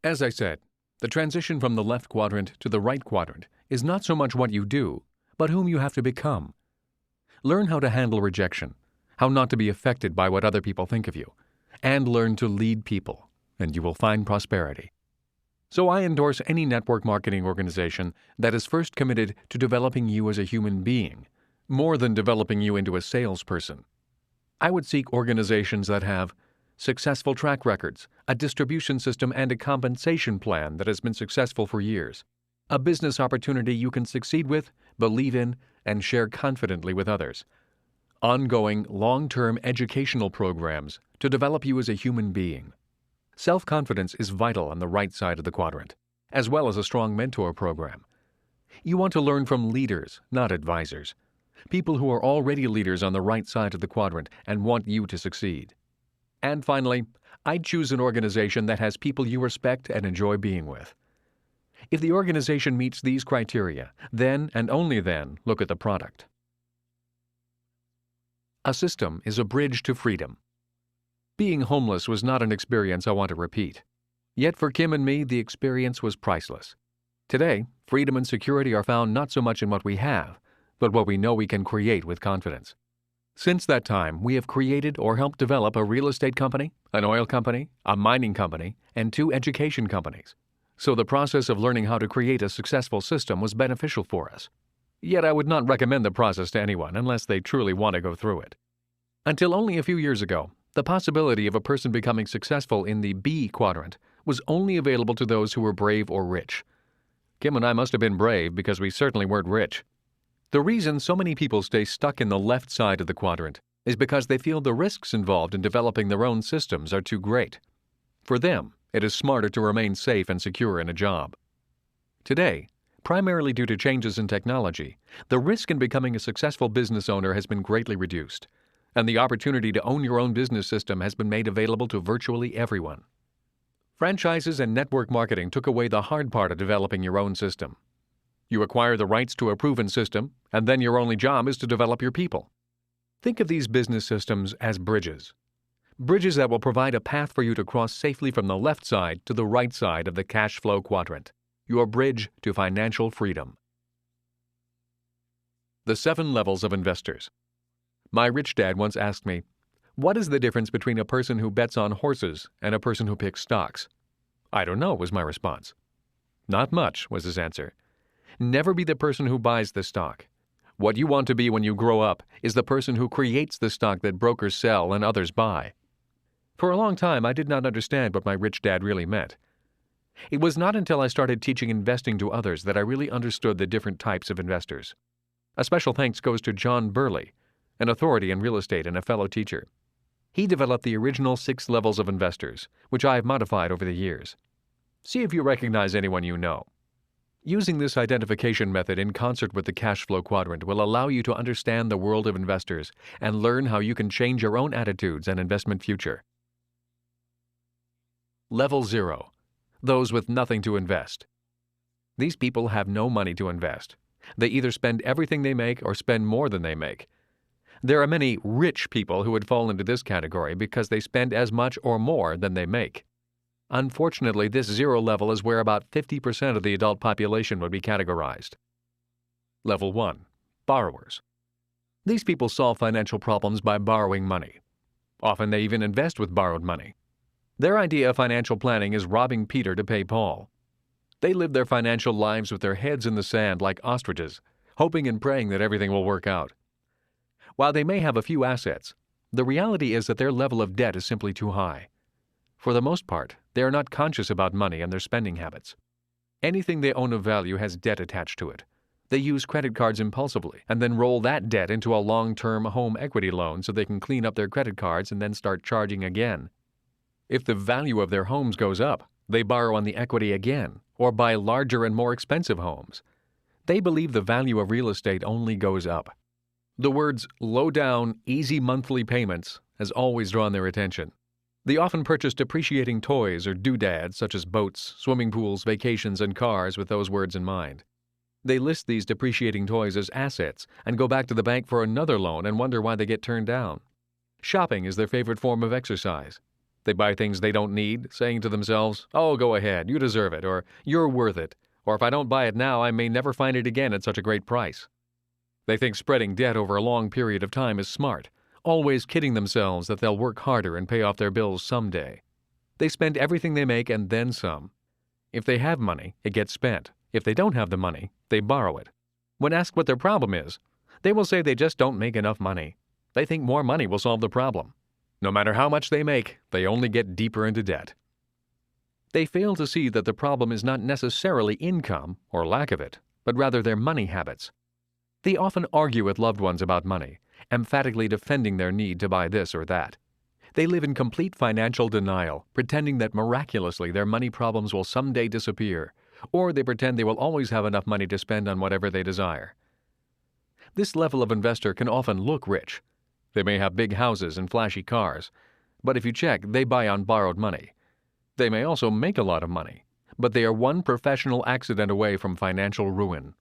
As I said, the transition from the left quadrant to the right quadrant is not so much what you do, but whom you have to become. Learn how to handle rejection, how not to be affected by what other people think of you, and learn to lead people, and you will find prosperity. So I endorse any network marketing organization that is first committed to developing you as a human being, more than developing you into a salesperson. I would seek organizations that have successful track records, a distribution system, and a compensation plan that has been successful for years, a business opportunity you can succeed with, believe in, and share confidently with others, ongoing, long-term educational programs to develop you as a human being. Self-confidence is vital on the right side of the quadrant, as well as a strong mentor program. You want to learn from leaders, not advisors, people who are already leaders on the right side of the quadrant and want you to succeed. And finally, I'd choose an organization that has people you respect and enjoy being with. If the organization meets these criteria, then and only then look at the product. A system is a bridge to freedom. Being homeless was not an experience I want to repeat. Yet for Kim and me, the experience was priceless. Today, freedom and security are found not so much in what we have, but what we know we can create with confidence. Since that time, we have created or helped develop a real estate company, an oil company, a mining company, and 2 education companies. So the process of learning how to create a successful system was beneficial for us. Yet I would not recommend the process to anyone unless they truly want to go through it. Until only a few years ago, the possibility of a person becoming successful in the B quadrant was only available to those who were brave or rich. Kim and I must have been brave because we certainly weren't rich. The reason so many people stay stuck in the left side of the quadrant is because they feel the risks involved in developing their own systems are too great. For them, it is smarter to remain safe and secure in a job. Today, primarily due to changes in technology, the risk in becoming a successful business owner has been greatly reduced, and the opportunity to own your own business system has been made available to virtually everyone. Franchises and network marketing took away the hard part of developing your own system. You acquire the rights to a proven system, and then your only job is to develop your people. Think of these business systems as bridges. Bridges that will provide a path for you to cross safely from the left side to the right side of the cash flow quadrant, your bridge to financial freedom. The 7 levels of investors. My rich dad once asked me, "What is the difference between a person who bets on horses and a person who picks stocks?" "I don't know," was my response. "Not much," was his answer. Never be the person who buys the stock. What you want to be when you grow up is the person who creates the stock that brokers sell and others buy. For a long time, I did not understand what my rich dad really meant. It was not until I started teaching investing to others that I really understood the different types of investors. A special thanks goes to John Burley, an authority in real estate and a fellow teacher. He developed the original 6 levels of investors, which I have modified over the years. See if you recognize anyone you know. Using this identification method in concert with the cash flow quadrant will allow you to understand the world of investors and learn how you can change your own attitudes and investment future. Level 0. Those with nothing to invest. These people have no money to invest. They either spend everything they make or spend more than they make. There are many rich people who would fall into this category because they spend as much or more than they make. Unfortunately, this 0 level is where about 50% of the adult population would be categorized. Level 1. Borrowers. These people solve financial problems by borrowing money. Often they even invest with borrowed money. Their idea of financial planning is robbing Peter to pay Paul. They live their financial lives with their heads in the sand like ostriches, hoping and praying that everything will work out. While they may have a few assets, the reality is that their level of debt is simply too high. For the most part, they are not conscious about money and their spending habits. Anything they own of value has debt attached to it. They use credit cards impulsively and then roll that debt into a long-term home equity loan so they can clean up their credit cards and then start charging again. If the value of their homes goes up, they borrow on the equity again or buy larger and more expensive homes. They believe the value of real estate only goes up. The words low down, easy monthly payments has always drawn their attention. They often purchase depreciating toys or doodads such as boats, swimming pools, vacations, and cars with those words in mind. They list these depreciating toys as assets and go back to the bank for another loan and wonder why they get turned down. Shopping is their favorite form of exercise. They buy things they don't need, saying to themselves, "Oh, go ahead, you deserve it," or "You're worth it," or "If I don't buy it now, I may never find it again at such a great price." They think spreading debt over a long period of time is smart, always kidding themselves that they'll work harder and pay off their bills someday. They spend everything they make and then some. If they have money, it gets spent. If they don't have the money, they borrow it. When asked what their problem is, they will say they just don't make enough money. They think more money will solve the problem. No matter how much they make, they only get deeper into debt. They fail to see that the problem is not necessarily income or lack of it, but rather their money habits. They often argue with loved ones about money, emphatically defending their need to buy this or that. They live in complete financial denial, pretending that miraculously their money problems will someday disappear, or they pretend they will always have enough money to spend on whatever they desire. This level of investor can often look rich. They may have big houses and flashy cars, but if you check, they buy on borrowed money. They may also make a lot of money, but they are one professional accident away from financial ruin.